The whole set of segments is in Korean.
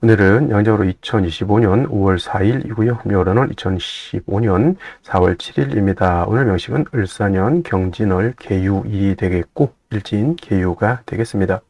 오늘은 양력으로 2025년 5월 4일이고요. 명월은 2015년 4월 7일입니다. 오늘 명식은 을사년 경진월 개유일이 되겠고 일진 개유가 되겠습니다.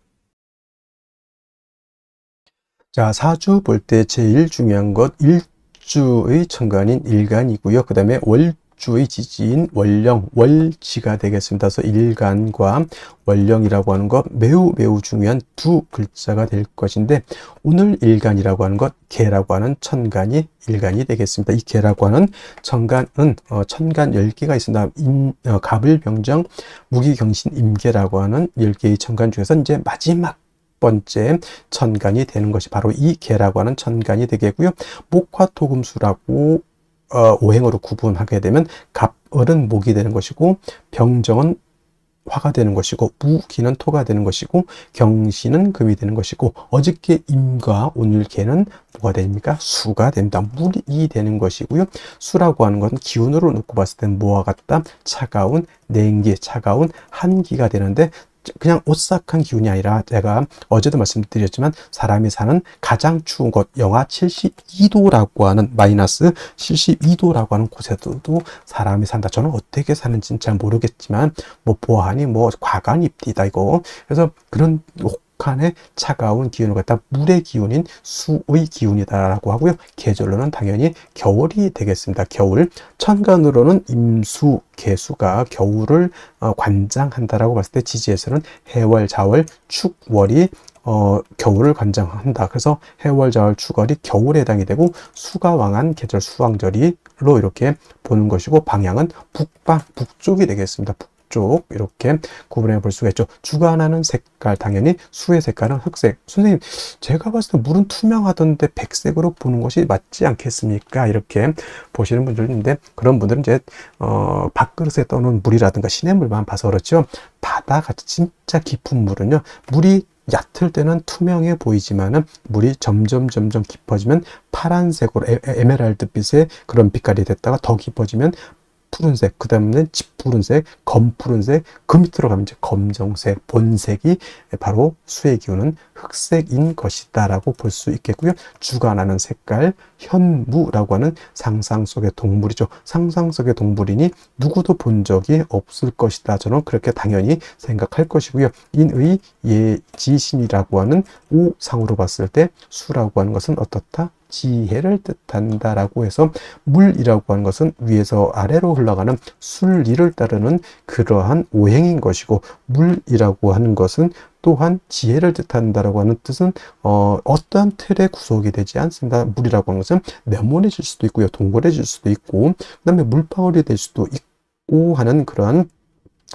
자, 사주 볼 때 제일 중요한 것 일주의 천간인 일간이고요. 그 다음에 월주의 지지인 월령, 월지가 되겠습니다. 그래서 일간과 월령이라고 하는 것 매우 중요한 두 글자가 될 것인데, 오늘 일간이라고 하는 것 개라고 하는 천간이 일간이 되겠습니다. 이 개라고 하는 천간은 천간 10개가 있습니다. 갑을병정 무기경신 임계라고 하는 10개의 천간 중에서 이제 마지막 번째 천간이 되는 것이 바로 이 개라고 하는 천간이 되겠고요. 목화토금수라고 오행으로 구분하게 되면 갑을은 목이 되는 것이고, 병정은 화가 되는 것이고, 무기는 토가 되는 것이고, 경신은 금이 되는 것이고, 어저께 임과 오늘 개는 뭐가 됩니까? 수가 됩니다. 물이 되는 것이고요. 수라고 하는 것은 기운으로 놓고 봤을 때 뭐와 같다? 차가운 냉기, 차가운 한기가 되는데, 그냥 오싹한 기운이 아니라 제가 어제도 말씀드렸지만 사람이 사는 가장 추운 곳 영하 72도라고 하는 마이너스 72도라고 하는 곳에도 사람이 산다. 저는 어떻게 사는지는 잘 모르겠지만 뭐 보아하니 뭐 과간입디다 이거. 그래서 그런 혹한의 차가운 기운을 갖다 물의 기운인 수의 기운이다라고 하고요. 계절로는 당연히 겨울이 되겠습니다. 겨울. 천간으로는 임수, 개수가 겨울을 관장한다라고 봤을 때 지지에서는 해월, 자월, 축, 월이 겨울을 관장한다. 그래서 해월, 자월, 축월이 겨울에 해당이 되고, 수가 왕한 계절 수왕절이로 이렇게 보는 것이고, 방향은 북쪽이 되겠습니다. 쪽 이렇게 구분해 볼 수가 있죠. 주관하는 색깔, 당연히 수의 색깔은 흑색. 선생님, 제가 봤을 때 물은 투명하던데 백색으로 보는 것이 맞지 않겠습니까? 이렇게 보시는 분들도 있는데, 그런 분들은 이제 밥그릇에 떠놓은 물이라든가 시냇물만 봐서 그렇죠. 바다같이 진짜 깊은 물은요, 물이 얕을 때는 투명해 보이지만은 물이 점점 깊어지면 파란색으로 에메랄드빛의 그런 빛깔이 됐다가 더 깊어지면 푸른색, 그 다음에는 짙푸른색, 검푸른색, 그 밑으로 가면 이제 검정색, 본색이 바로 수의 기운은 흑색인 것이다 라고 볼 수 있겠고요. 주관하는 색깔, 현무라고 하는 상상 속의 동물이죠. 상상 속의 동물이니 누구도 본 적이 없을 것이다. 저는 그렇게 당연히 생각할 것이고요. 인의 예지신이라고 하는 오상으로 봤을 때 수라고 하는 것은 어떻다? 지혜를 뜻한다라고 해서, 물이라고 하는 것은 위에서 아래로 흘러가는 순리를 따르는 그러한 오행인 것이고, 물이라고 하는 것은 또한 지혜를 뜻한다라고 하는 뜻은 어떠한 틀에 구속이 되지 않습니다. 물이라고 하는 것은 네모내질 수도 있고요, 동그래질 수도 있고, 그 다음에 물방울이 될 수도 있고 하는 그러한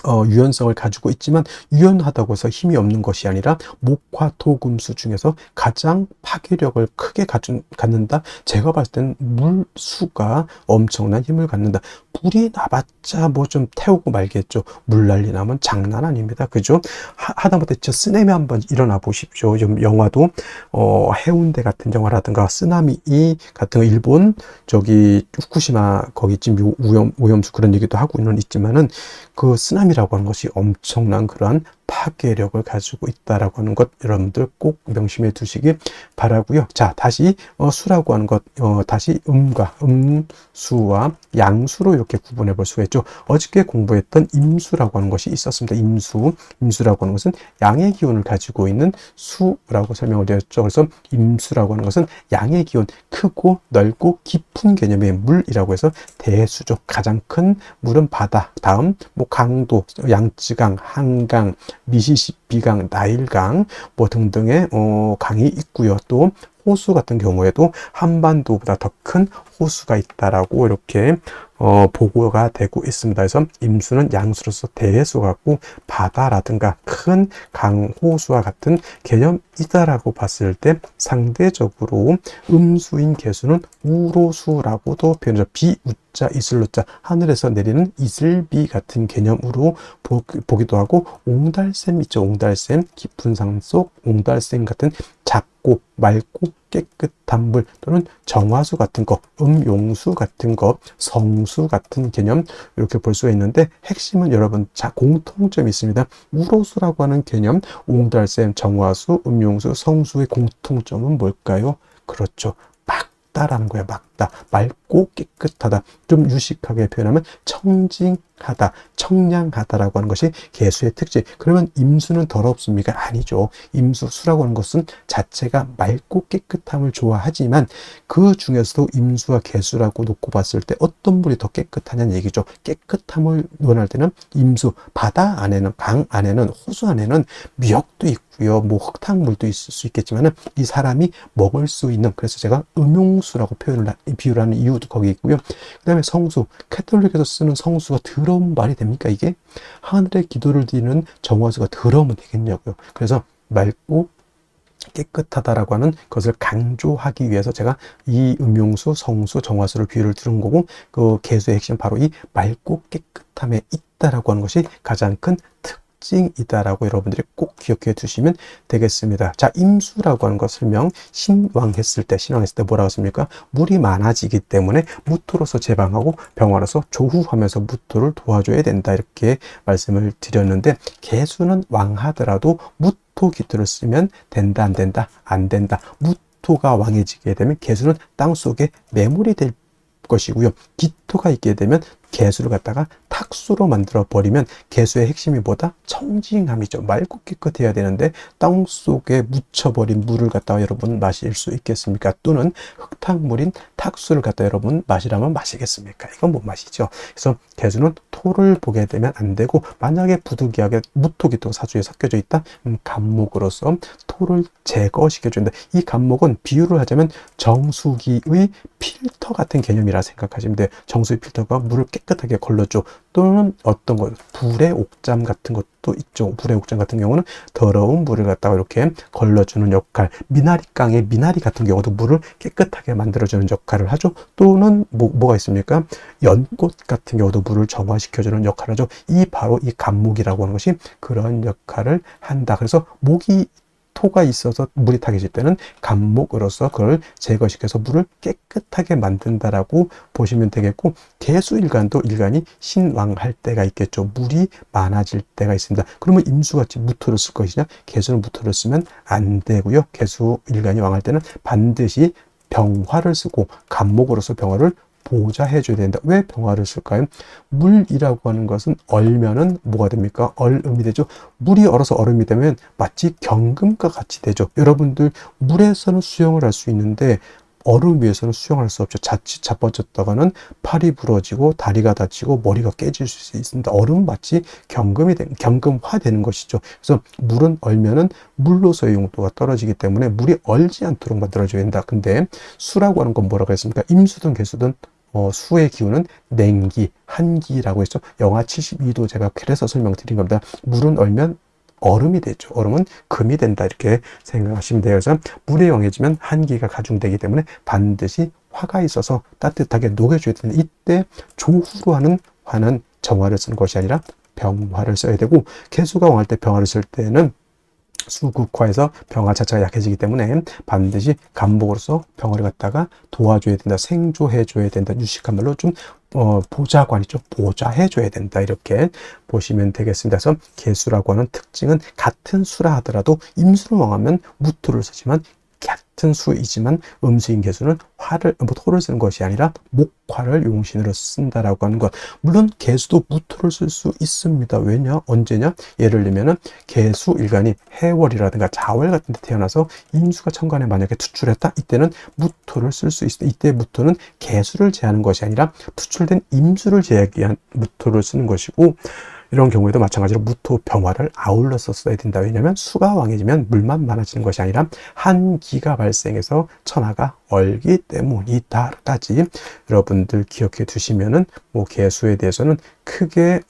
유연성을 가지고 있지만, 유연하다고 해서 힘이 없는 것이 아니라 목화토금수 중에서 가장 파괴력을 크게 갖는다. 제가 봤을 때는 물수가 엄청난 힘을 갖는다. 불이 나봤자 뭐 좀 태우고 말겠죠. 물난리 나면 장난 아닙니다. 그죠? 하다못해 저 쓰나미 한번 일어나 보십시오. 좀 영화도 해운대 같은 영화라든가 쓰나미 같은 거, 일본 저기 후쿠시마 거기쯤 오염수 그런 얘기도 하고는 있지만은, 그 쓰나미라고 하는 것이 엄청난 그러한 파괴력을 가지고 있다라고 하는 것 여러분들 꼭 명심해 두시기 바라고요. 자, 다시 수라고 하는 것 다시 음수와 양수로 이렇게 구분해 볼 수가 있죠. 어저께 공부했던 임수라고 하는 것이 있었습니다. 임수라고 하는 것은 양의 기운을 가지고 있는 수라고 설명을 드렸죠. 그래서 임수라고 하는 것은 양의 기운, 크고 넓고 깊은 개념의 물이라고 해서 대수죠. 가장 큰 물은 바다, 다음 뭐 강도, 양쯔강, 한강, 미시시피강, 나일강 뭐 등등의 강이 있고요. 또 호수 같은 경우에도 한반도보다 더 큰 호수가 있다라고 이렇게 보고가 되고 있습니다. 그래서 임수는 양수로서 대수 같고, 바다라든가 큰 강, 호수와 같은 개념이다라고 봤을 때, 상대적으로 음수인 개수는 우로수라고도 표현하죠. 비우자 이슬로자, 하늘에서 내리는 이슬비 같은 개념으로 보기도 하고, 옹달샘 있죠. 옹달샘, 깊은 산 속 옹달샘 같은 작고 맑고 깨끗한 물 또는 정화수 같은 거, 음용수 같은 거, 성수 같은 개념 이렇게 볼 수가 있는데 핵심은 여러분 공통점이 있습니다. 우로수라고 하는 개념, 옹달샘, 정화수, 음용수, 성수의 공통점은 뭘까요? 그렇죠. 맑다라는 거예요. 맑다. 맑고 깨끗하다. 좀 유식하게 표현하면 청징하다, 청량하다라고 하는 것이 개수의 특징. 그러면 임수는 더럽습니까? 아니죠. 임수, 수라고 하는 것은 자체가 맑고 깨끗함을 좋아하지만 그 중에서도 임수와 개수라고 놓고 봤을 때 어떤 물이 더 깨끗하냐는 얘기죠. 깨끗함을 원할 때는 임수, 바다 안에는, 강 안에는, 호수 안에는 미역도 있고요. 뭐 흙탕물도 있을 수 있겠지만은 이 사람이 먹을 수 있는, 그래서 제가 음용수라고 비유를 하는 이유도 거기 있고요. 그 다음에 성수, 캐톨릭에서 쓰는 성수가 더러운 말이 됩니까? 이게 하늘의 기도를 드리는 정화수가 더러우면 되겠냐고요. 그래서 맑고 깨끗하다라고 하는 것을 강조하기 위해서 제가 이 음용수, 성수, 정화수를 비유를 들은 거고, 그 개수의 핵심은 바로 이 맑고 깨끗함에 있다라고 하는 것이 가장 큰 특징이다라고 여러분들이 꼭 기억해 두시면 되겠습니다. 자, 임수라고 하는 것 설명, 신왕했을 때 뭐라고 했습니까? 물이 많아지기 때문에 무토로서 제방하고 병화로서 조후하면서 무토를 도와줘야 된다, 이렇게 말씀을 드렸는데, 개수는 왕하더라도 무토 기토를 쓰면 된다, 안 된다? 안 된다. 무토가 왕해지게 되면 개수는 땅속에 매몰이 될 것이고요. 기토가 있게 되면 개수를 갖다가 탁수로 만들어 버리면 개수의 핵심이 뭐다? 청징함이죠. 맑고 깨끗해야 되는데 땅 속에 묻혀버린 물을 갖다가 여러분 마실 수 있겠습니까? 또는 흙탕물인 탁수를 갖다 여러분 마시라면 마시겠습니까? 이건 못 마시죠. 그래서 개수는 토를 보게 되면 안 되고, 만약에 부득이하게 무토기토가 사주에 섞여져 있다? 간목으로서 토를 제거시켜준다. 이 간목은 비유를 하자면 정수기의 필터 같은 개념이라 생각하시면 돼요. 정수기 필터가 물을 깨끗하게 걸러줘. 또는 어떤 것, 불의 옥잠 같은 것도 있죠. 불의 옥잠 같은 경우는 더러운 물을 갖다가 이렇게 걸러주는 역할. 미나리깡의 미나리 같은 경우도 물을 깨끗하게 만들어주는 역할을 하죠. 또는 뭐가 있습니까? 연꽃 같은 경우도 물을 정화시켜주는 역할을 하죠. 바로 이 간목이라고 하는 것이 그런 역할을 한다. 그래서 토가 있어서 물이 타게질 때는 간목으로서 그걸 제거시켜서 물을 깨끗하게 만든다라고 보시면 되겠고, 개수일간도 일간이 신왕할 때가 있겠죠. 물이 많아질 때가 있습니다. 그러면 임수같이 무토를 쓸 것이냐? 개수는 무토를 쓰면 안 되고요. 개수일간이 왕할 때는 반드시 병화를 쓰고 간목으로서 병화를 보좌해 줘야 된다. 왜 병화를 쓸까요? 물이라고 하는 것은 얼면은 뭐가 됩니까? 얼음이 되죠. 물이 얼어서 얼음이 되면 마치 경금과 같이 되죠. 여러분들 물에서는 수영을 할 수 있는데 얼음 위에서는 수영할 수 없죠. 자칫 자빠졌다가는 팔이 부러지고 다리가 다치고 머리가 깨질 수 있습니다. 얼음 마치 경금화 되는 것이죠. 그래서 물은 얼면은 물로서의 용도가 떨어지기 때문에 물이 얼지 않도록 만들어줘야 된다. 근데 수라고 하는 건 뭐라고 했습니까? 임수든 개수든 수의 기운은 냉기, 한기라고 했죠. 영하 72도 제가 그래서 설명드린 겁니다. 물은 얼면 얼음이 되죠. 얼음은 금이 된다, 이렇게 생각하시면 돼요. 그래서 물에 영해지면 한기가 가중되기 때문에 반드시 화가 있어서 따뜻하게 녹여줘야 되는데, 이때 조후로 하는 화는 정화를 쓰는 것이 아니라 병화를 써야 되고, 개수가 왕할 때 병화를 쓸 때는 수극화해서 병화 자체가 약해지기 때문에 반드시 간목으로서 병화를 갖다가 도와줘야 된다, 생조해줘야 된다, 유식한 말로 좀 보좌관이죠. 보좌해줘야 된다, 이렇게 보시면 되겠습니다. 그래서 개수라고 하는 특징은 같은 수라 하더라도 임수를 왕하면 무토를 쓰지만, 같은 수이지만 음수인 개수는 토를 쓰는 것이 아니라 목화를 용신으로 쓴다라고 하는 것. 물론 개수도 무토를 쓸 수 있습니다. 왜냐? 언제냐? 예를 들면은 개수 일간이 해월이라든가 자월 같은 데 태어나서 임수가 천간에 만약에 투출했다? 이때는 무토를 쓸 수 있습니다. 이때 무토는 개수를 제하는 것이 아니라 투출된 임수를 제하기 위한 무토를 쓰는 것이고, 이런 경우에도 마찬가지로 무토 병화를 아울러서 써야 된다. 왜냐하면 수가 왕해지면 물만 많아지는 것이 아니라 한기가 발생해서 천하가 얼기 때문이다까지 여러분들 기억해 두시면은 개수에 대해서는 크게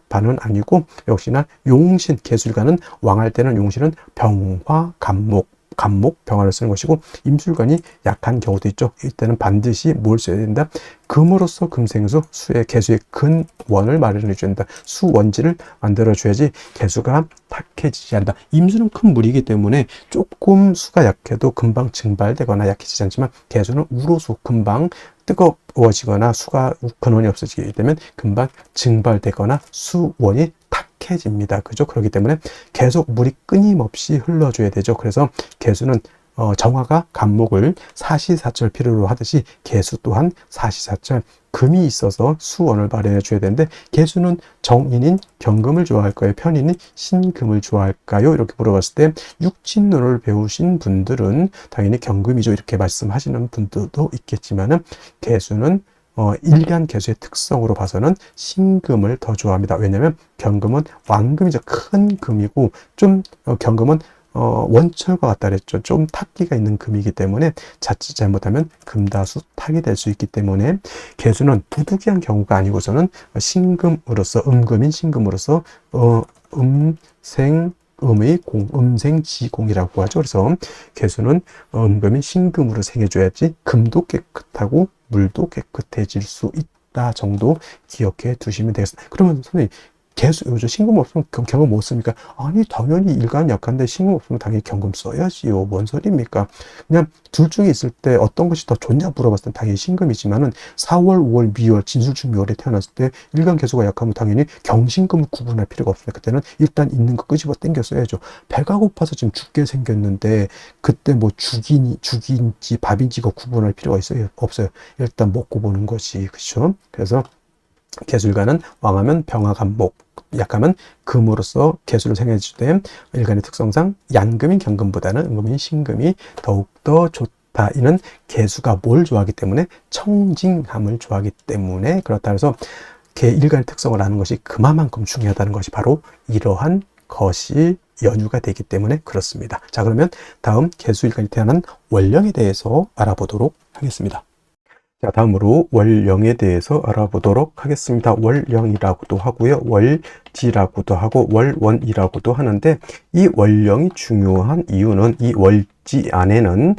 바는 아니고, 역시나 용신, 개술가는 왕할 때는 용신은 병화, 간목, 간목, 병화를 쓰는 것이고, 임술관이 약한 경우도 있죠. 이때는 반드시 뭘 써야 된다? 금으로서 금생수, 수의 개수의 근원을 마련해 줘야 된다. 수원지를 만들어 줘야지 개수가 탁해지지 않는다. 임수는 큰 물이기 때문에 조금 수가 약해도 금방 증발되거나 약해지지 않지만, 개수는 우로수, 금방 뜨거워지거나 수가 근원이 없어지게 되면 금방 증발되거나 수원이 탁해집니다. 그죠? 그렇기 때문에 계속 물이 끊임없이 흘러줘야 되죠. 그래서 개수는 정화가 간목을 사시사철 필요로 하듯이 개수 또한 사시사철 금이 있어서 수원을 마련해 줘야 되는데, 개수는 정인인 경금을 좋아할까요? 편인인 신금을 좋아할까요? 이렇게 물어봤을 때 육친론을 배우신 분들은 당연히 경금이죠, 이렇게 말씀하시는 분들도 있겠지만은, 개수는 일간 개수의 특성으로 봐서는 신금을 더 좋아합니다. 왜냐하면 경금은 왕금이죠. 큰 금이고, 좀 경금은 원철과 같다 그랬죠. 좀 탁기가 있는 금이기 때문에 자칫 잘못하면 금다수 탁이 될 수 있기 때문에, 개수는 부득이한 경우가 아니고서는 신금으로서, 음금인 신금으로서 음생음의 공, 음생지공이라고 하죠. 그래서 개수는 음금인 신금으로 생겨줘야지 금도 깨끗하고 물도 깨끗해질 수 있다 정도 기억해 두시면 되겠습니다. 그러면 선생님, 개수, 요즘 신금 없으면 경금 못 씁니까? 아니, 당연히 일간 약한데 신금 없으면 당연히 경금 써야지요. 뭔 소리입니까? 그냥 둘 중에 있을 때 어떤 것이 더 좋냐 물어봤을 때 당연히 신금이지만은, 4월, 5월, 미월, 진술중 미월에 태어났을 때 일간 개수가 약하면 당연히 경신금을 구분할 필요가 없습니다. 그때는 일단 있는 거 끄집어 당겨 써야죠. 배가 고파서 지금 죽게 생겼는데 그때 뭐 죽인지 밥인지 가 구분할 필요가 있어요? 없어요. 일단 먹고 보는 것이, 그렇죠? 그래서 개수일간은 왕하면 병화 간목, 약하면 금으로서 개수를 생해주되, 일간의 특성상 양금인 경금보다는 음금인 신금이 더욱더 좋다. 이는 개수가 뭘 좋아하기 때문에? 청징함을 좋아하기 때문에 그렇다. 그래서 일간의 특성을 아는 것이 그만큼 중요하다는 것이 바로 이러한 것이 연유가 되기 때문에 그렇습니다. 자, 그러면 다음 개수일간이 태어난 월령에 대해서 알아보도록 하겠습니다. 자, 다음으로 월령에 대해서 알아보도록 하겠습니다. 월령이라고도 하고요, 월지라고도 하고 월원이라고도 하는데, 이 월령이 중요한 이유는 이 월지 안에는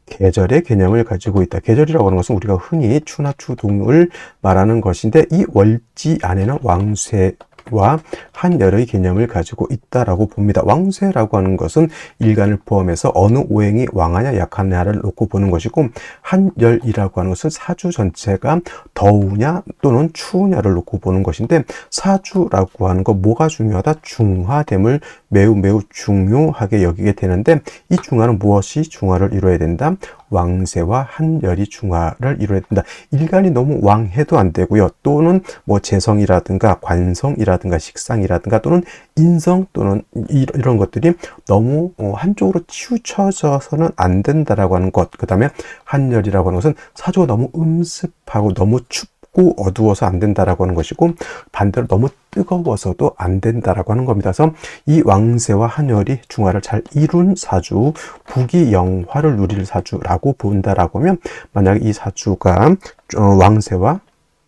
계절의 개념을 가지고 있다. 계절이라고 하는 것은 우리가 흔히 추나 추동을 말하는 것인데, 이 월지 안에는 왕쇠와 한열의 개념을 가지고 있다라고 봅니다. 왕쇠라고 하는 것은 일간을 포함해서 어느 오행이 왕하냐 약하냐를 놓고 보는 것이고, 한열이라고 하는 것은 사주 전체가 더우냐 또는 추우냐를 놓고 보는 것인데, 사주라고 하는 거 뭐가 중요하다? 중화됨을 매우 중요하게 여기게 되는데, 이 중화는 무엇이 중화를 이루어야 된다? 왕세와 한열이 중화를 이루어야 된다. 일간이 너무 왕해도 안 되고요, 또는 뭐 재성이라든가 관성이라든가 식상이라든가 또는 인성 또는 이런 것들이 너무 한쪽으로 치우쳐져서는 안 된다라고 하는 것. 그 다음에 한열이라고 하는 것은 사주가 너무 음습하고 너무 춥고 어두워서 안 된다라고 하는 것이고, 반대로 너무 뜨거워서도 안 된다라고 하는 겁니다. 그래서 이 왕세와 한열이 중화를 잘 이룬 사주, 부귀영화를 누릴 사주라고 본다라고 하면, 만약 이 사주가 왕세와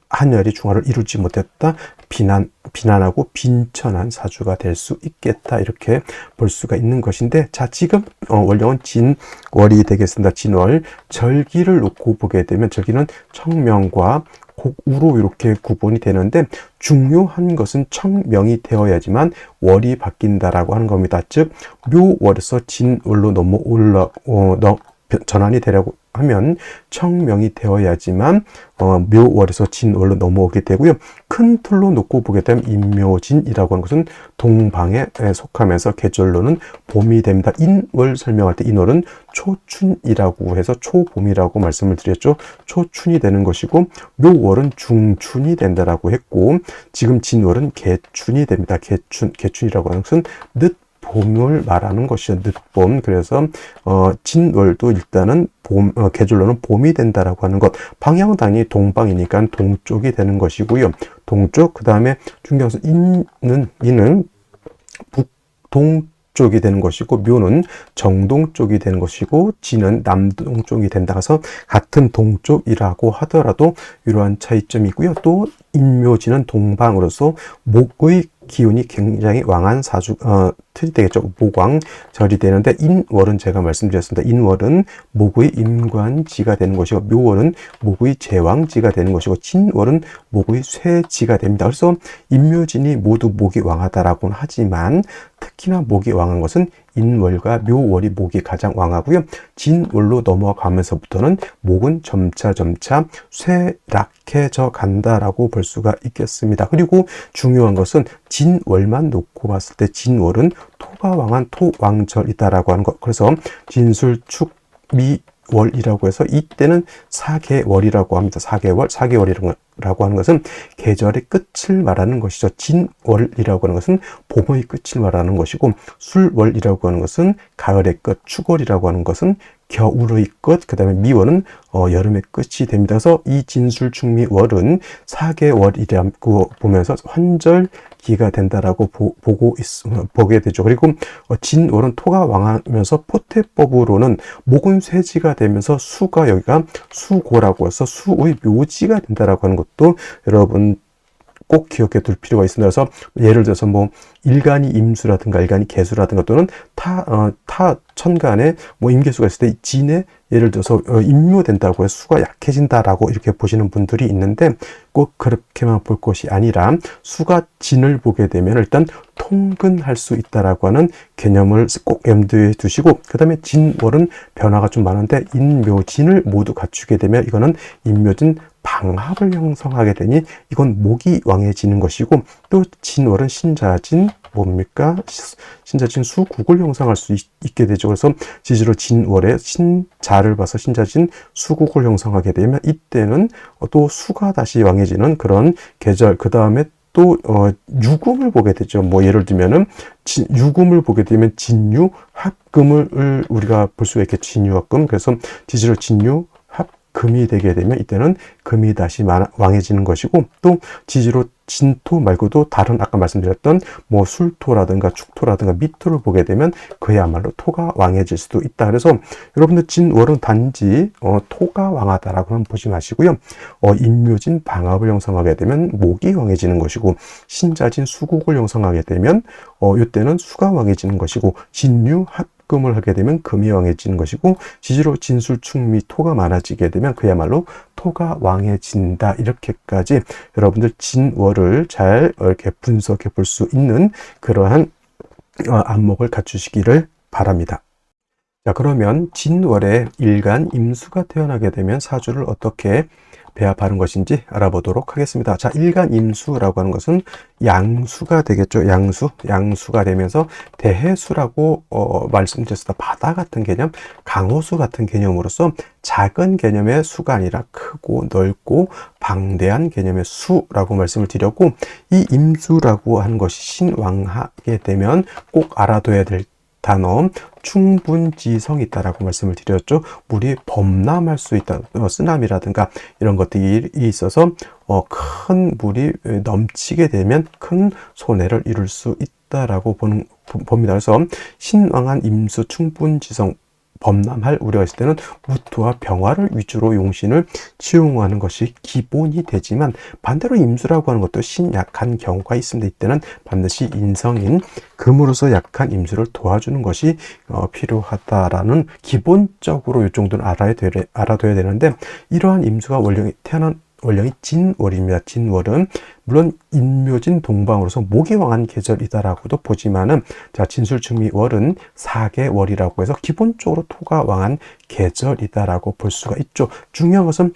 한열이 중화를 이루지 못했다, 비난하고 빈천한 사주가 될 수 있겠다, 이렇게 볼 수가 있는 것인데, 자, 지금 월령은 진월이 되겠습니다. 진월, 절기를 놓고 보게 되면 절기는 청명과 곡우로 이렇게 구분이 되는데, 중요한 것은 청명이 되어야지만 월이 바뀐다라고 하는 겁니다. 즉, 묘월에서 진월로 전환이 되려고 하면 청명이 되어야지만 묘월에서 진월로 넘어오게 되고요. 큰 틀로 놓고 보게 되면 인묘진이라고 하는 것은 동방에 속하면서 계절로는 봄이 됩니다. 인월 설명할 때 인월은 초춘이라고 해서 초봄이라고 말씀을 드렸죠. 초춘이 되는 것이고, 묘월은 중춘이 된다라고 했고, 지금 진월은 개춘이 됩니다. 개춘이라고 하는 것은 봄을 말하는 것이죠. 늦봄. 그래서 진월도 일단은 계절로는 봄이 된다라고 하는 것. 방향은 당연히 동방이니까 동쪽이 되는 것이고요. 동쪽. 그 다음에 중요한 것은 인은 북동쪽이 되는 것이고, 묘는 정동쪽이 되는 것이고, 진은 남동쪽이 된다 해서 같은 동쪽이라고 하더라도 이러한 차이점이 있고요. 또 인묘진은 동방으로서 목의 기운이 굉장히 왕한 이틀이 되겠죠. 모광절이 되는데 인월은 제가 말씀드렸습니다. 인월은 목의 임관지가 되는 것이고 묘월은 목의 제왕지가 되는 것이고 진월은 목의 쇠지가 됩니다. 그래서 임묘진이 모두 목이 왕하다라고는 하지만 특히나 목이 왕한 것은 인월과 묘월이 목이 가장 왕하고요. 진월로 넘어가면서부터는 목은 점차 쇠락해져 간다라고 볼 수가 있겠습니다. 그리고 중요한 것은 진월만 놓고 봤을 때 진월은 토가 왕한 토왕절이다라고 하는 것. 그래서 진술축미월이라고 해서 이때는 사계월이라고 합니다. 사계월이라고 하는 것은 계절의 끝을 말하는 것이죠. 진월이라고 하는 것은 봄의 끝을 말하는 것이고 술월이라고 하는 것은 가을의 끝, 축월이라고 하는 것은 겨울의 끝, 그 다음에 미월은 여름의 끝이 됩니다. 그래서 이 진술축미월은 사계월이라고 보면서 환절기가 된다라고 보게 되죠. 그리고 진월은 토가 왕하면서 포태법으로는 목은 쇠지가 되면서 수가 여기가 수고라고 해서 수의 묘지가 된다라고 하는 것도 여러분 꼭 기억해 둘 필요가 있습니다. 그래서 예를 들어서 뭐 일간이 임수라든가 일간이 개수라든가 또는 타 천간에 뭐 임계수가 있을 때 진에 예를 들어서 임묘된다고 해서 수가 약해진다라고 이렇게 보시는 분들이 있는데 꼭 그렇게만 볼 것이 아니라 수가 진을 보게 되면 일단 통근할 수 있다라고 하는 개념을 꼭 염두에 두시고 그 다음에 진월은 변화가 좀 많은데 인묘진을 모두 갖추게 되면 이거는 인묘진 방합을 형성하게 되니 이건 목이 왕해지는 것이고 또 진월은 신자진 뭡니까? 신자진 수국을 형성할 수 있게 되죠. 그래서 지지로 진월에 신자를 봐서 신자진 수국을 형성하게 되면 이때는 또 수가 다시 왕해지는 그런 계절, 그 다음에 또 유금을 보게 되죠. 뭐 예를 들면은 유금을 보게 되면 진유 합금을 우리가 볼 수가 있겠죠. 진유 합금. 그래서 지지로 진유 금이 되게 되면 이때는 금이 다시 왕해지는 것이고 또 지지로 진토 말고도 다른 아까 말씀드렸던 뭐 술토라든가 축토라든가 미토를 보게 되면 그야말로 토가 왕해질 수도 있다. 그래서 여러분들 진월은 단지 토가 왕하다라고는 보지 마시고요. 인묘진 방합을 형성하게 되면 목이 왕해지는 것이고 신자진 수국을 형성하게 되면 이때는 수가 왕해지는 것이고 진유 합금을 하게 되면 금이 왕해지는 것이고 지지로 진술축미 토가 많아지게 되면 그야말로 토가 왕해진다. 이렇게까지 여러분들 진월을 잘 이렇게 분석해 볼 수 있는 그러한 안목을 갖추시기를 바랍니다. 자, 그러면 진월에 일간 임수가 태어나게 되면 사주를 어떻게 배합하는 것인지 알아보도록 하겠습니다. 자, 일간 임수라고 하는 것은 양수가 되겠죠. 양수가 되면서 대해수라고 말씀드렸습니다. 바다 같은 개념, 강호수 같은 개념으로서 작은 개념의 수가 아니라 크고 넓고 방대한 개념의 수라고 말씀을 드렸고 이 임수라고 하는 것이 신왕하게 되면 꼭 알아둬야 될 단어 충분지성이 있다라고 말씀을 드렸죠. 물이 범람할 수 있다. 쓰나미라든가 이런 것들이 있어서 큰 물이 넘치게 되면 큰 손해를 이룰 수 있다라고 봅니다. 그래서 신왕한 임수 충분지성 범람할 우려가 있을 때는 무토와 병화를 위주로 용신을 치용하는 것이 기본이 되지만 반대로 임수라고 하는 것도 신약한 경우가 있습니다. 이때는 반드시 인성인 금으로서 약한 임수를 도와주는 것이 필요하다라는 기본적으로 이 정도는 알아둬야 되는데 이러한 임수가 원령이 진월입니다. 진월은 물론 인묘진 동방으로서 목이 왕한 계절이다라고도 보지만은 자 진술축미월은 사계월이라고 해서 기본적으로 토가 왕한 계절이다라고 볼 수가 있죠. 중요한 것은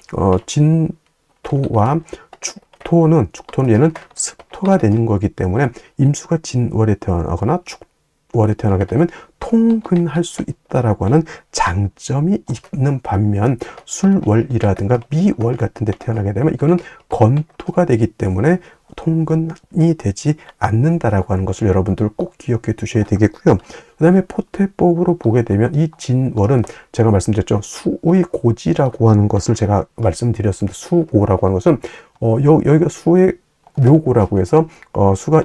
진토와 축토는 얘는 습토가 되는 거기 때문에 임수가 진월에 태어나거나 축월에 태어나게 되면 통근할 수 있다라고 하는 장점이 있는 반면 술월이라든가 미월 같은 데 태어나게 되면 이거는 건토가 되기 때문에 통근이 되지 않는다라고 하는 것을 여러분들 꼭 기억해 두셔야 되겠고요. 그 다음에 포태법으로 보게 되면 이 진월은 제가 말씀드렸죠. 수의 고지라고 하는 것을 제가 말씀드렸습니다. 수고라고 하는 것은 여기가 수의 묘고라고 해서 수가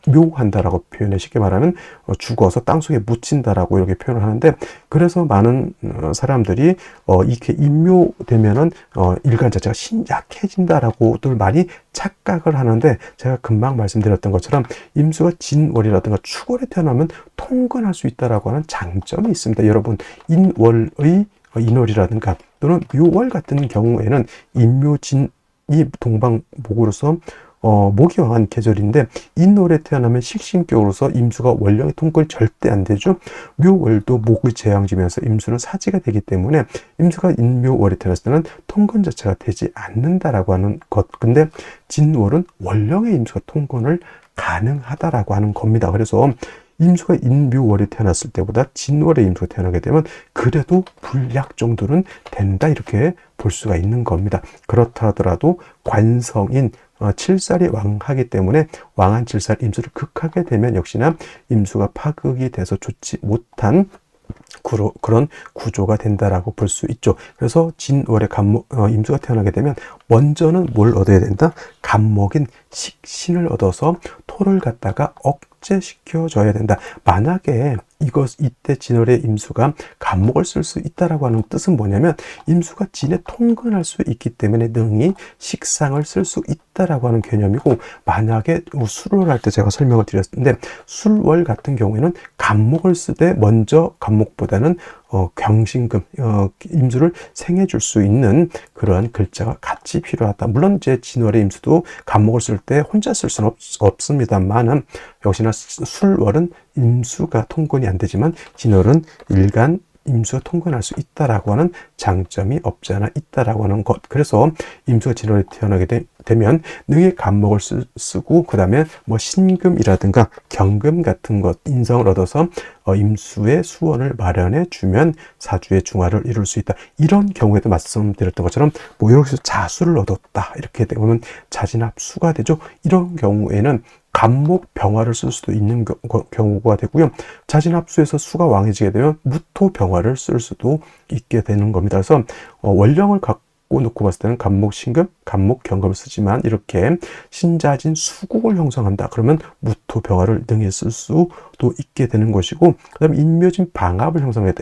묘한다라고 표현해 쉽게 말하면 죽어서 땅속에 묻힌다라고 이렇게 표현을 하는데, 그래서 많은 사람들이 이렇게 인묘되면은 일간 자체가 약해진다라고들 많이 착각을 하는데, 제가 금방 말씀드렸던 것처럼 임수가 진월이라든가 축월에 태어나면 통근할 수 있다라고 하는 장점이 있습니다. 여러분, 인월의 인월이라든가 또는 묘월 같은 경우에는 인묘진이 동방목으로서 목이 왕한 계절인데, 인월에 태어나면 식신격으로서 임수가 월령의 통근이 절대 안 되죠. 묘월도 목을 재앙지면서 임수는 사지가 되기 때문에 임수가 인묘월에 태어났을 때는 통근 자체가 되지 않는다라고 하는 것. 근데 진월은 월령의 임수가 통근을 가능하다라고 하는 겁니다. 그래서 임수가 인묘월에 태어났을 때보다 진월에 임수가 태어나게 되면 그래도 불약 정도는 된다, 이렇게 볼 수가 있는 겁니다. 그렇다 하더라도 관성인 칠살이 왕하기 때문에 왕한 칠살 임수를 극하게 되면 역시나 임수가 파극이 돼서 좋지 못한 그런 구조가 된다라고 볼 수 있죠. 그래서 진월에 임수가 태어나게 되면 먼저는 뭘 얻어야 된다? 간목인 식신을 얻어서 토를 갖다가 억제시켜줘야 된다. 만약에 이때 진월의 임수가 간목을 쓸 수 있다라고 하는 뜻은 뭐냐면, 임수가 진에 통근할 수 있기 때문에 능히 식상을 쓸 수 있다라고 하는 개념이고, 만약에 술을 할 때 제가 설명을 드렸는데, 술월 같은 경우에는 간목을 쓰되 먼저 간목보다는 경신금, 임수를 생해줄 수 있는 그러한 글자가 같이 필요하다. 물론 제 진월의 임수도 간목을 쓸 때 혼자 쓸 수는 없습니다만은, 역시나 술월은 임수가 통근이 안 되지만 진월은 일간 임수가 통근할 수 있다라고 하는 장점이 없지 않아 있다라고 하는 것. 그래서 임수가 진월에 태어나게 되면 능히 간목을 쓰고, 그 다음에 뭐 신금이라든가 경금 같은 것, 인성을 얻어서 임수의 수원을 마련해 주면 사주의 중화를 이룰 수 있다. 이런 경우에도 말씀드렸던 것처럼 뭐 여기서 자수를 얻었다, 이렇게 되면 자진합수가 되죠. 이런 경우에는 간목 병화를 쓸 수도 있는 경우가 되고요. 자진합수에서 수가 왕해지게 되면 무토 병화를 쓸 수도 있게 되는 겁니다. 그래서 월령을 갖고 놓고 봤을 때는 간목 신금, 간목 경금을 쓰지만, 이렇게 신자진 수국을 형성한다 그러면 무토 병화를 능히 쓸 수도 있게 되는 것이고, 그다음에 인묘진 방합을 형성하게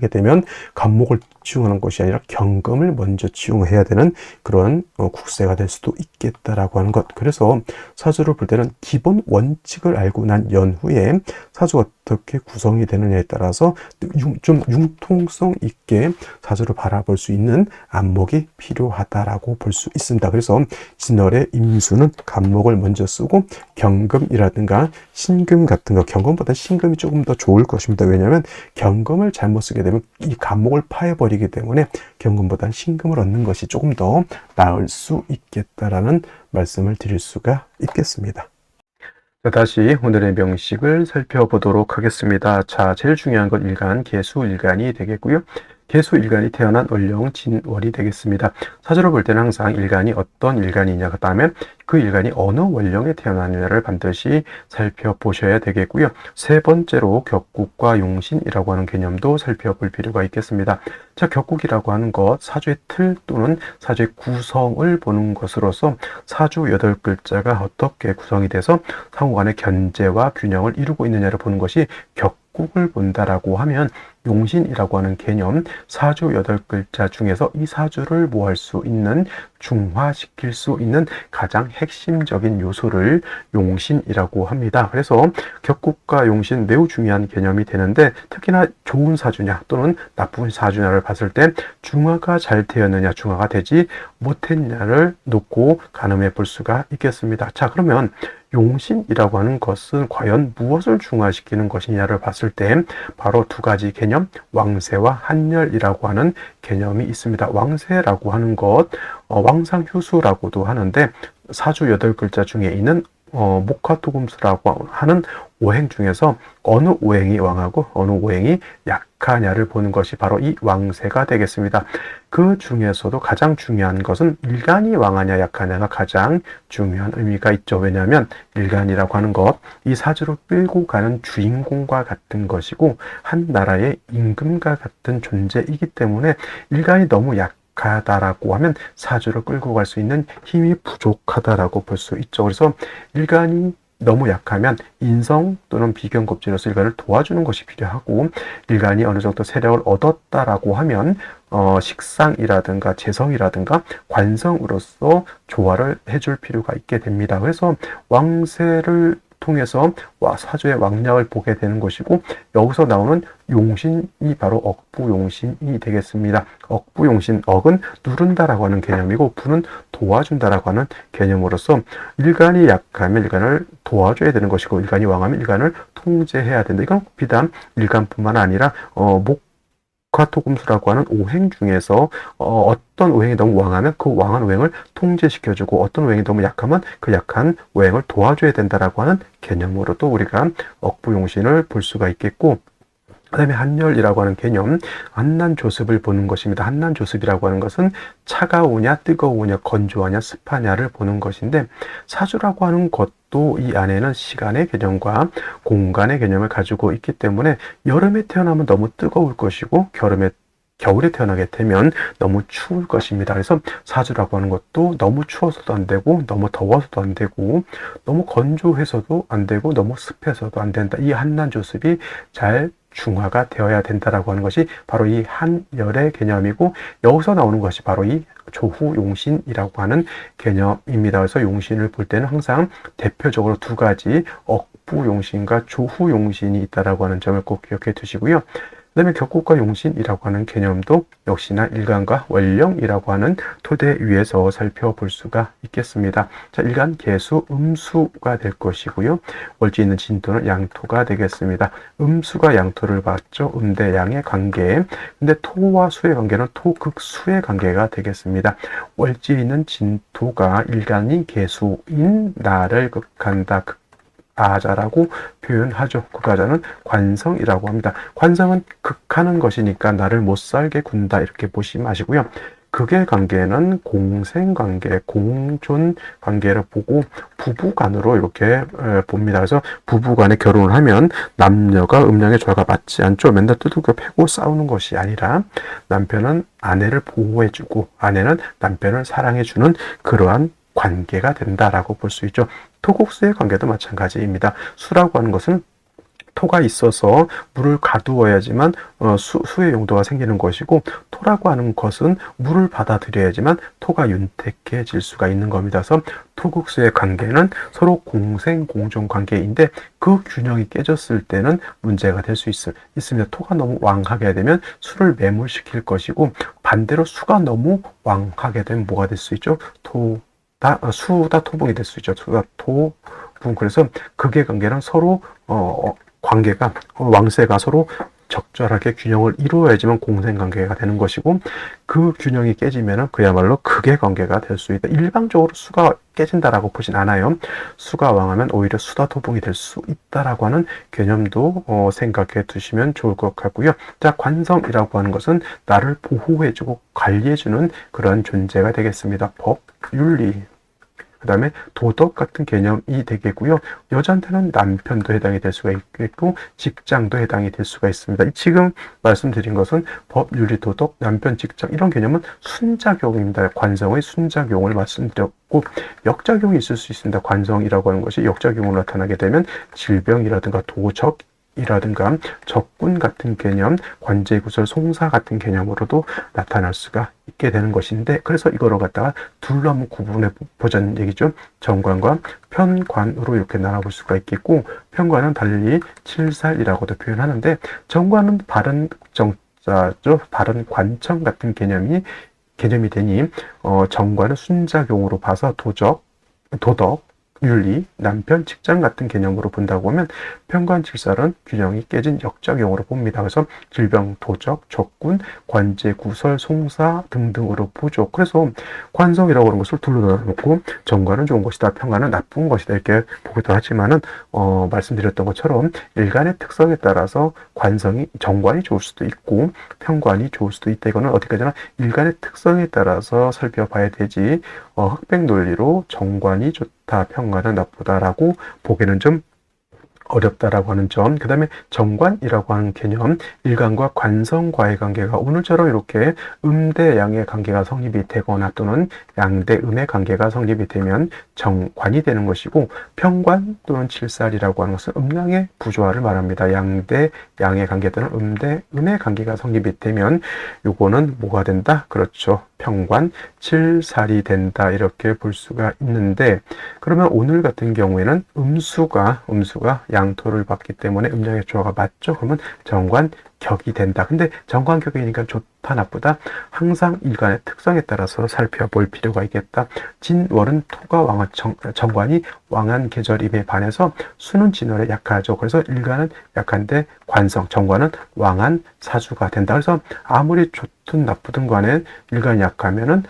되면 간목을 치용하는 것이 아니라 경금을 먼저 치용해야 되는 그런 국세가 될 수도 있겠다라고 하는 것. 그래서 사주를 볼 때는 기본 원칙을 알고 난 연후에 사주가 어떻게 구성이 되느냐에 따라서 좀 융통성 있게 사주를 바라볼 수 있는 안목이 필요하다라고 볼 수 있습니다. 그래서 진월의 임수는 간목을 먼저 쓰고, 경금이라든가 신금 같은 거, 경금보다 신금이 조금 더 좋을 것입니다. 왜냐하면 경금을 잘못 쓰게 되면 이 간목을 파해버리기 때문에 경금보다는 신금을 얻는 것이 조금 더 나을 수 있겠다라는 말씀을 드릴 수가 있겠습니다. 자, 다시 오늘의 명식을 살펴보도록 하겠습니다. 자, 제일 중요한 건 일간, 계수 일간이 되겠고요. 계수 일간이 태어난 월령 진월이 되겠습니다. 사주로 볼 때는 항상 일간이 어떤 일간이냐, 그 다음에 그 일간이 어느 월령에 태어나느냐를 반드시 살펴보셔야 되겠고요. 세 번째로 격국과 용신이라고 하는 개념도 살펴볼 필요가 있겠습니다. 자, 격국이라고 하는 것, 사주의 틀 또는 사주의 구성을 보는 것으로서 사주 8글자가 어떻게 구성이 돼서 상호간의 견제와 균형을 이루고 있느냐를 보는 것이 격국을 본다라고 하면, 용신이라고 하는 개념, 사주 8글자 중에서 이 사주를 모할 수 있는, 중화시킬 수 있는 가장 핵심적인 요소를 용신이라고 합니다. 그래서 격국과 용신 매우 중요한 개념이 되는데, 특히나 좋은 사주냐 또는 나쁜 사주냐를 봤을 때 중화가 잘 되었느냐, 중화가 되지 못했냐를 놓고 가늠해 볼 수가 있겠습니다. 자, 그러면 용신이라고 하는 것은 과연 무엇을 중화시키는 것이냐를 봤을 때 바로 두 가지 개념, 왕세와 한열이라고 하는 개념이 있습니다. 왕세라고 하는 것, 왕상휴수라고도 하는데, 사주 8글자 중에 있는 목화토금수라고 하는 오행 중에서 어느 오행이 왕하고 어느 오행이 약하냐를 보는 것이 바로 이 왕세가 되겠습니다. 그 중에서도 가장 중요한 것은 일간이 왕하냐 약하냐가 가장 중요한 의미가 있죠. 왜냐하면 일간이라고 하는 것, 이 사주로 끌고 가는 주인공과 같은 것이고 한 나라의 임금과 같은 존재이기 때문에 일간이 너무 부족하다라고 하면 사주를 끌고 갈 수 있는 힘이 부족하다라고 볼 수 있죠. 그래서 일간이 너무 약하면 인성 또는 비견겁지로서 일간을 도와주는 것이 필요하고, 일간이 어느 정도 세력을 얻었다라고 하면 식상이라든가 재성이라든가 관성으로서 조화를 해줄 필요가 있게 됩니다. 그래서 왕세를 통해서 사주의 왕량을 보게 되는 것이고, 여기서 나오는 용신이 바로 억부용신이 되겠습니다. 억부용신, 억은 누른다라고 하는 개념이고 부는 도와준다라고 하는 개념으로서 일간이 약하면 일간을 도와줘야 되는 것이고, 일간이 왕하면 일간을 통제해야 된다. 이건 비단 일간뿐만 아니라 목화토금수라고 하는 오행 중에서 어떤 오행이 너무 왕하면 그 왕한 오행을 통제시켜주고, 어떤 오행이 너무 약하면 그 약한 오행을 도와줘야 된다라고 하는 개념으로도 우리가 억부용신을 볼 수가 있겠고, 그 다음에 한열이라고 하는 개념, 한난조습을 보는 것입니다. 한난조습이라고 하는 것은 차가우냐 뜨거우냐 건조하냐 습하냐를 보는 것인데, 사주라고 하는 것도 이 안에는 시간의 개념과 공간의 개념을 가지고 있기 때문에 여름에 태어나면 너무 뜨거울 것이고 겨울에 태어나게 되면 너무 추울 것입니다. 그래서 사주라고 하는 것도 너무 추워서도 안 되고 너무 더워서도 안 되고 너무 건조해서도 안 되고 너무 습해서도 안 된다. 이 한난조습이 잘 중화가 되어야 된다라고 하는 것이 바로 이 한열의 개념이고, 여기서 나오는 것이 바로 이 조후용신이라고 하는 개념입니다. 그래서 용신을 볼 때는 항상 대표적으로 두 가지 억부용신과 조후용신이 있다라고 하는 점을 꼭 기억해 두시고요. 그 다음에 격국과 용신이라고 하는 개념도 역시나 일간과 원령이라고 하는 토대 위에서 살펴볼 수가 있겠습니다. 자, 일간 개수 음수가 될 것이고요. 월지 있는 진토는 양토가 되겠습니다. 음수가 양토를 봤죠. 대 양의 관계. 근데 토와 수의 관계는 토극수의 관계가 되겠습니다. 월지 있는 진토가 일간인 개수인 나를 극한다. 아자라고 표현하죠. 극아자는 관성이라고 합니다. 관성은 극하는 것이니까 나를 못 살게 군다 이렇게 보시면 아시고요. 극의 관계는 공생관계, 공존관계를 보고 부부간으로 이렇게 봅니다. 그래서 부부간에 결혼을 하면 남녀가 음양의 조화가 맞지 않죠. 맨날 두들겨 패고 싸우는 것이 아니라 남편은 아내를 보호해주고 아내는 남편을 사랑해주는 그러한 관계가 된다라고 볼 수 있죠. 토국수의 관계도 마찬가지입니다. 수라고 하는 것은 토가 있어서 물을 가두어야지만 수의 용도가 생기는 것이고, 토라고 하는 것은 물을 받아들여야지만 토가 윤택해질 수가 있는 겁니다. 그래서 토국수의 관계는 서로 공생 공존 관계인데 그 균형이 깨졌을 때는 문제가 될 수 있습니다. 토가 너무 왕하게 되면 수를 매몰시킬 것이고, 반대로 수가 너무 왕하게 되면 뭐가 될 수 있죠? 수다 토붕이 될 수 있죠. 수다 토붕. 그래서 극의 관계는 서로 관계가 왕세가 서로 적절하게 균형을 이루어야지만 공생관계가 되는 것이고, 그 균형이 깨지면은 그야말로 극의 관계가 될 수 있다. 일방적으로 수가 깨진다라고 보진 않아요. 수가 왕하면 오히려 수다 토붕이 될 수 있다라고 하는 개념도 생각해 두시면 좋을 것 같고요. 자, 관성이라고 하는 것은 나를 보호해주고 관리해주는 그런 존재가 되겠습니다. 법, 윤리, 그 다음에 도덕 같은 개념이 되겠고요. 여자한테는 남편도 해당이 될 수가 있겠고 직장도 해당이 될 수가 있습니다. 지금 말씀드린 것은 법, 윤리, 도덕, 남편, 직장 이런 개념은 순작용입니다. 관성의 순작용을 말씀드렸고, 역작용이 있을 수 있습니다. 관성이라고 하는 것이 역작용으로 나타나게 되면 질병이라든가 도적 이라든가 적군 같은 개념, 관제구설, 송사 같은 개념으로도 나타날 수가 있게 되는 것인데, 그래서 이거를 갖다가 둘로 한번 구분해 보자는 얘기죠. 정관과 편관으로 이렇게 나눠볼 수가 있겠고, 편관은 달리 칠살이라고도 표현하는데, 정관은 바른 정자죠. 바른 관청 같은 개념이 되니 정관은 순작용으로 봐서 도덕, 윤리, 남편, 직장 같은 개념으로 본다고 하면 편관칠살은 균형이 깨진 역작용으로 봅니다. 그래서 질병, 도적, 적군, 관제, 구설, 송사 등등으로 보죠. 그래서 관성이라고 하는 것을 둘로 나눠놓고 정관은 좋은 것이다, 편관은 나쁜 것이다 이렇게 보기도 하지만은 말씀드렸던 것처럼 일간의 특성에 따라서 정관이 좋을 수도 있고 편관이 좋을 수도 있다. 이거는 어디까지나 일간의 특성에 따라서 살펴봐야 되지 흑백 논리로 정관이 좋다, 편관은 나쁘다라고 보기는 좀 어렵다라고 하는 점, 그 다음에 정관이라고 하는 개념, 일간과 관성과의 관계가 오늘처럼 이렇게 음대 양의 관계가 성립이 되거나 또는 양대 음의 관계가 성립이 되면 정관이 되는 것이고, 평관 또는 칠살이라고 하는 것은 음양의 부조화를 말합니다. 양대 양의 관계 또는 음대 음의 관계가 성립이 되면 요거는 뭐가 된다? 그렇죠. 평관 칠살이 된다, 이렇게 볼 수가 있는데, 그러면 오늘 같은 경우에는 음수가 양토를 받기 때문에 음양의 조화가 맞죠? 그러면 정관격이 된다. 근데 정관격이니까 좋다 나쁘다 항상 일간의 특성에 따라서 살펴볼 필요가 있겠다. 진월은 토가 왕한 정관이 왕한 계절임에 반해서 수는 진월에 약하죠. 그래서 일간은 약한데 정관은 왕한 사주가 된다. 그래서 아무리 좋든 나쁘든 간에 일간이 약하면은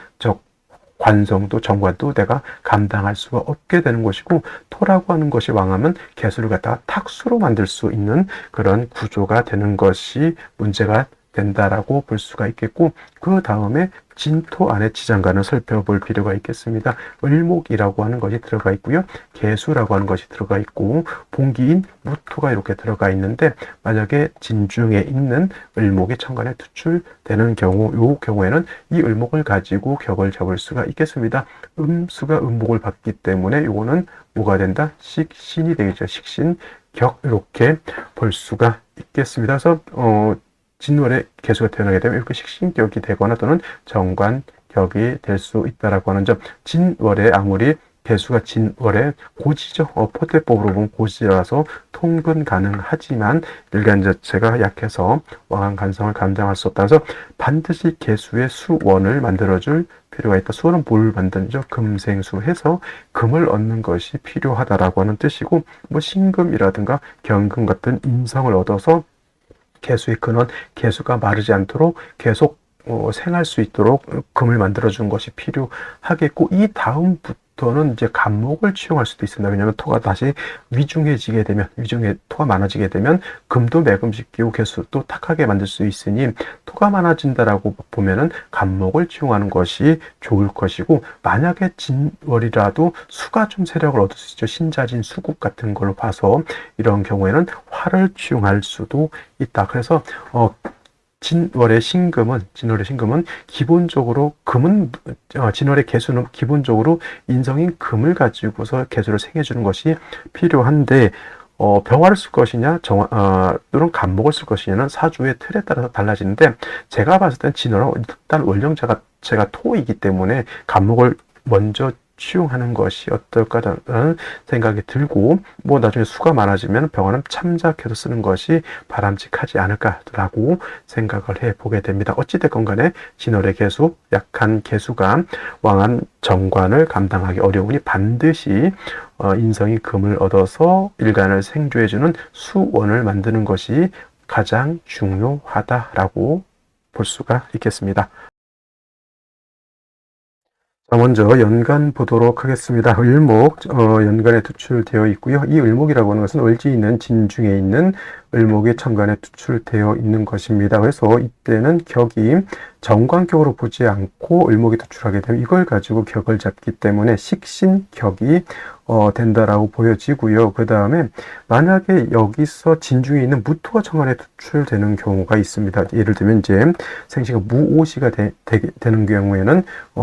관성도 정관도 내가 감당할 수가 없게 되는 것이고, 토라고 하는 것이 왕하면 개수를 갖다가 탁수로 만들 수 있는 그런 구조가 되는 것이 문제가 된다라고 볼 수가 있겠고, 그 다음에 진토 안에 지장간을 살펴볼 필요가 있겠습니다. 을목이라고 하는 것이 들어가 있고요. 개수라고 하는 것이 들어가 있고, 봉기인 무토가 이렇게 들어가 있는데, 만약에 진중에 있는 을목이 천간에 투출되는 경우, 이 경우에는 이 을목을 가지고 격을 잡을 수가 있겠습니다. 음수가 음목을 받기 때문에 이거는 뭐가 된다? 식신이 되겠죠. 식신, 격, 이렇게 볼 수가 있겠습니다. 그래서 진월에 개수가 태어나게 되면 이렇게 식신격이 되거나 또는 정관격이 될 수 있다라고 하는 점. 진월에 아무리 개수가 진월에 고지죠. 포대법으로 보면 고지라서 통근 가능하지만 일간 자체가 약해서 왕한 간성을 감당할 수 없다. 그래서 반드시 개수의 수원을 만들어줄 필요가 있다. 수원은 뭘 만드는죠? 금생수 해서 금을 얻는 것이 필요하다라고 하는 뜻이고, 뭐 신금이라든가 경금 같은 인성을 얻어서 개수의 근원, 개수가 마르지 않도록 계속 생할 수 있도록 금을 만들어주는 것이 필요하겠고, 이 다음부터는 이제 간목을 취용할 수도 있습니다. 왜냐하면 토가 다시 위중해지게 되면, 토가 많아지게 되면 금도 매금시키고 개수도 탁하게 만들 수 있으니, 토가 많아진다라고 보면은 간목을 취용하는 것이 좋을 것이고, 만약에 진월이라도 수가 좀 세력을 얻을 수 있죠. 신자진 수국 같은 걸로 봐서 이런 경우에는 화를 취용할 수도 있다. 그래서 진월의 신금은 기본적으로 진월의 개수는 기본적으로 인성인 금을 가지고서 개수를 생해주는 것이 필요한데, 병화를 쓸 것이냐 또는 간목을 쓸 것이냐는 사주의 틀에 따라서 달라지는데, 제가 봤을 땐 진월은 일단 원령 제가 토이기 때문에 간목을 먼저 취용하는 것이 어떨까라는 생각이 들고, 뭐 나중에 수가 많아지면 병화는 참작해서 쓰는 것이 바람직하지 않을까라고 생각을 해보게 됩니다. 어찌됐건 간에 진월의 개수, 약한 개수가 왕한 정관을 감당하기 어려우니 반드시 인성이 금을 얻어서 일간을 생조해주는 수원을 만드는 것이 가장 중요하다라고 볼 수가 있겠습니다. 먼저 연간 보도록 하겠습니다. 을목 연간에 투출되어 있고요. 이 을목이라고 하는 것은 을지 있는 진중에 있는 을목이 천간에 투출되어 있는 것입니다. 그래서 이때는 격이 정관격으로 보지 않고 을목이 투출하게 되면 이걸 가지고 격을 잡기 때문에 식신격이 된다라고 보여지고요. 그 다음에 만약에 여기서 진중에 있는 무토가 천간에 투출되는 경우가 있습니다. 예를 들면 이제 생시가 무오시가 되는 경우에는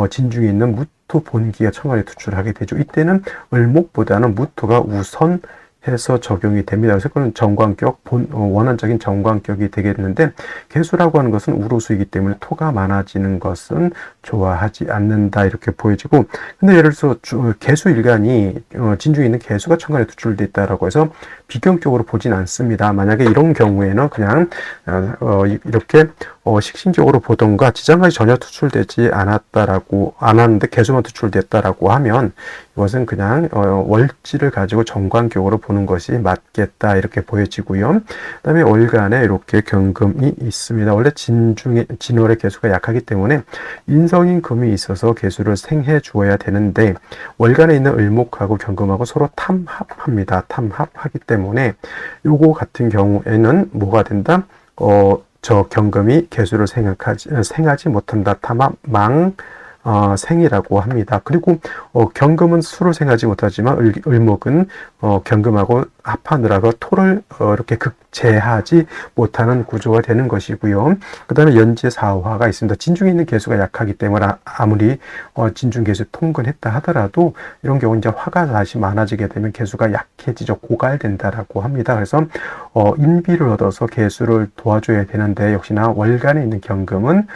진중에 있는 무토 본기가 천간에 투출하게 되죠. 이때는 을목보다는 무토가 우선 해서 적용이 됩니다. 그래서 그건 정관격, 원한적인 정관격이 되겠는데, 개수라고 하는 것은 우로수이기 때문에 토가 많아지는 것은 좋아하지 않는다, 이렇게 보여지고, 근데 예를 들어서 개수 일간이 진중에 있는 개수가 천간에 투출되어 있다라고 해서 비경격으로 보진 않습니다. 만약에 이런 경우에는 그냥 이렇게 식신적으로 보던가 지장간이 전혀 투출되지 않았는데 개수만 투출됐다라고 하면 이것은 그냥 월지를 가지고 정관격으로 보는 것이 맞겠다, 이렇게 보여지고요. 그다음에 월간에 이렇게 경금이 있습니다. 원래 진월의 개수가 약하기 때문에 인성인 금이 있어서 개수를 생해 주어야 되는데, 월간에 있는 을목하고 경금하고 서로 탐합합니다. 탐합하기 때문에 요거 같은 경우에는 뭐가 된다? 저 경금이 개수를 생하지 못한다. 생이라고 합니다. 그리고 경금은 수를 생하지 못하지만 을목은 경금하고 합하느라고 토를 이렇게 극제하지 못하는 구조가 되는 것이고요. 그 다음에 연재사화가 있습니다. 진중에 있는 개수가 약하기 때문에 아무리 진중개수 통근했다 하더라도 이런 경우 이제 화가 다시 많아지게 되면 개수가 약해지죠. 고갈된다라고 합니다. 그래서 인비를 얻어서 개수를 도와줘야 되는데 역시나 월간에 있는 경금은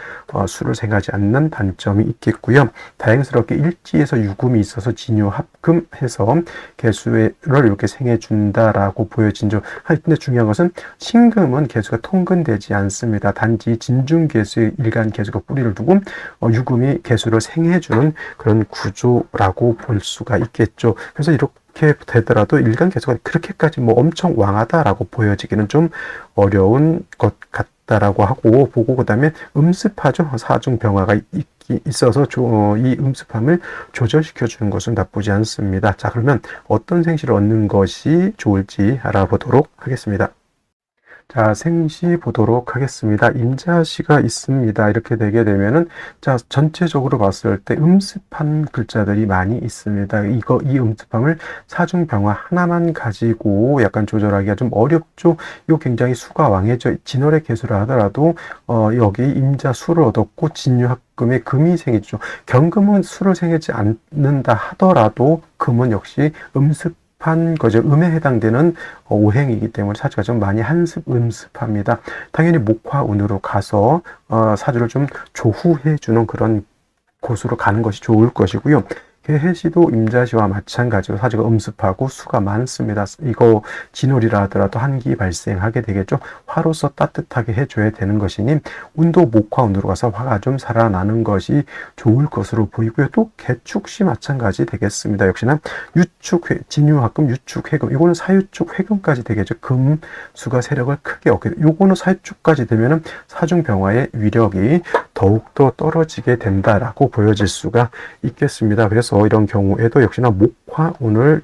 수를 생하지 않는 단점이 있겠고요. 다행스럽게 일지에서 유금이 있어서 진유합금해서 개수를 이렇게 생해준다라고 보여진죠. 근데 중요한 것은 신금은 개수가 통근되지 않습니다. 단지 진중개수의 일간 개수가 뿌리를 두고 유금이 개수를 생해주는 그런 구조라고 볼 수가 있겠죠. 그래서 이렇게 되더라도 일간 개수가 그렇게까지 뭐 엄청 왕하다라고 보여지기는 좀 어려운 것 같다라고 하고 보고, 그 다음에 음습하죠. 사중병화가 있어서 이 음습함을 조절시켜 주는 것은 나쁘지 않습니다. 자, 그러면 어떤 생시를 얻는 것이 좋을지 알아보도록 하겠습니다. 자, 생시 보도록 하겠습니다. 임자시가 있습니다. 이렇게 되게 되면은, 자, 전체적으로 봤을 때 음습한 글자들이 많이 있습니다. 이 음습함을 사중병화 하나만 가지고 약간 조절하기가 좀 어렵죠. 이거 굉장히 수가 왕해져. 진월의 개수를 하더라도, 여기 임자 수를 얻었고, 진유합금의 금이 생기죠. 경금은 수를 생기지 않는다 하더라도, 금은 역시 음습한 거죠. 음에 해당되는 오행이기 때문에 사주가 좀 많이 음습합니다. 당연히 목화운으로 가서 사주를 좀 조후해 주는 그런 곳으로 가는 것이 좋을 것이고요. 해시도 임자시와 마찬가지로 사주가 음습하고 수가 많습니다. 이거 진월이라 하더라도 한기 발생하게 되겠죠. 화로서 따뜻하게 해줘야 되는 것이니 운도 목화운으로 가서 화가 좀 살아나는 것이 좋을 것으로 보이고요. 또 개축시 마찬가지 되겠습니다. 역시나 진유합금, 유축회금, 이거는 사유축 회금까지 되겠죠. 금수가 세력을 크게 얻게 돼요. 요거는 사유축까지 되면은 사중병화의 위력이 더욱더 떨어지게 된다라고 보여질 수가 있겠습니다. 그래서 이런 경우에도 역시나 목화운을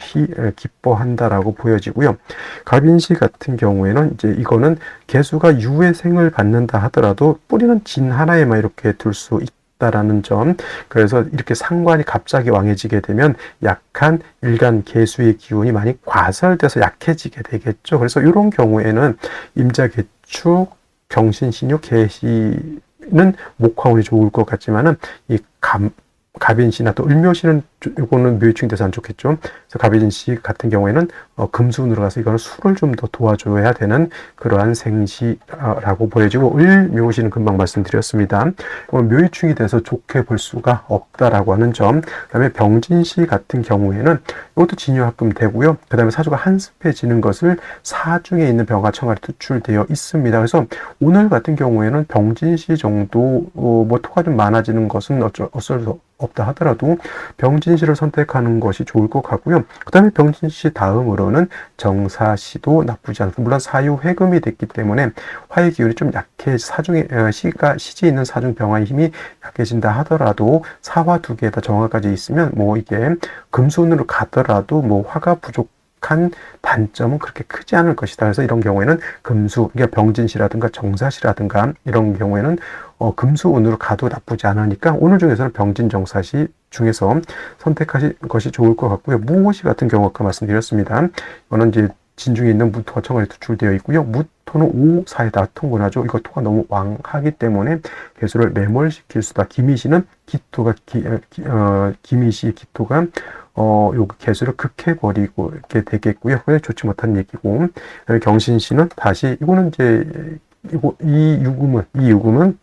기뻐한다라고 보여지고요. 갑인시 같은 경우에는 이제 이거는 개수가 유해생을 받는다 하더라도 뿌리는 진 하나에만 이렇게 둘 수 있다라는 점. 그래서 이렇게 상관이 갑자기 왕해지게 되면 약한 일간 개수의 기운이 많이 과설돼서 약해지게 되겠죠. 그래서 이런 경우에는 임자, 개축, 경신, 신유, 개시는 목화운이 좋을 것 같지만은 이 갑인시나 또 을묘시는 이거는 묘유충이 돼서 안 좋겠죠. 그래서 갑인시 같은 경우에는 금수운으로 가서 이거는 수를 좀 더 도와줘야 되는 그러한 생시라고 보여지고, 을묘시는 금방 말씀드렸습니다. 묘유충이 돼서 좋게 볼 수가 없다라고 하는 점. 그다음에 병진시 같은 경우에는 이것도 진유합금 되고요. 그다음에 사주가 한습해지는 것을 사중에 있는 병화 청활이 투출되어 있습니다. 그래서 오늘 같은 경우에는 병진시 정도 뭐 토가 좀 많아지는 것은 어쩔 수 없다 하더라도 병진시를 선택하는 것이 좋을 것 같고요. 그 다음에 병진시 다음으로는 정사시도 나쁘지 않습니다. 물론 사유회금이 됐기 때문에 화의 기운이 좀 약해, 사중에 시지에 있는 사중 병화의 힘이 약해진다 하더라도 사화 두 개에다 정화까지 있으면 뭐 이게 금수운으로 가더라도 뭐 화가 부족한 단점은 그렇게 크지 않을 것이다. 그래서 이런 경우에는 금수, 그러니까 병진시라든가 정사시라든가 이런 경우에는 금수운으로 가도 나쁘지 않으니까 오늘 중에서는 병진, 정사시 중에서 선택하실 것이 좋을 것 같고요. 무호시 같은 경우 아까 말씀드렸습니다. 이거는 이제 진중에 있는 무토가 청활이 투출되어 있고요. 무토는 5사에다 통근하죠. 이거 토가 너무 왕하기 때문에 개수를 매몰시킬 수다. 기미시는 기토가 기미시 기토가 요 개수를 극해버리고 이렇게 되겠고요. 그게 좋지 못한 얘기고, 경신시는 다시 이거는 이제 이 유금은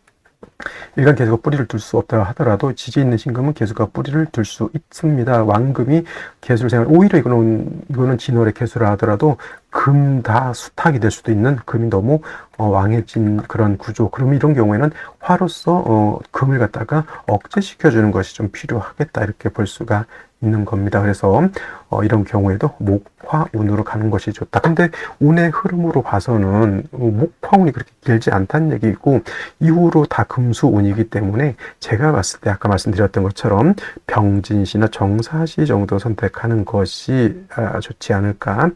일간 개수가 뿌리를 둘 수 없다 하더라도 지지에 있는 신금은 개수가 뿌리를 둘 수 있습니다. 왕금이 개수를 생각, 오히려 이거는 진월의 개수라 하더라도 금 다 수탁이 될 수도 있는, 금이 너무 왕해진 그런 구조. 그러면 이런 경우에는 화로서 금을 갖다가 억제시켜주는 것이 좀 필요하겠다, 이렇게 볼 수가 있는 겁니다. 그래서 이런 경우에도 목화운으로 가는 것이 좋다. 근데 운의 흐름으로 봐서는 목화운이 그렇게 길지 않다는 얘기고 이후로 다 금수운이기 때문에 제가 봤을 때 아까 말씀드렸던 것처럼 병진시나 정사시 정도 선택하는 것이 좋지 않을까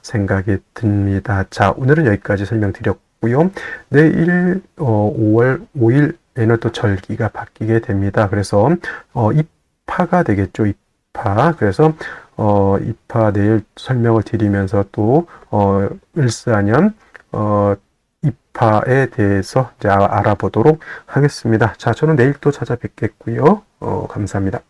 생각이 듭니다. 자, 오늘은 여기까지 설명드렸고요. 내일 5월 5일 얘는 또 절기가 바뀌게 됩니다. 그래서 입하가 되겠죠. 입하. 그래서 입하 내일 설명을 드리면서 또 을사년 입하에 대해서 이제 알아보도록 하겠습니다. 자, 저는 내일 또 찾아뵙겠고요. 감사합니다.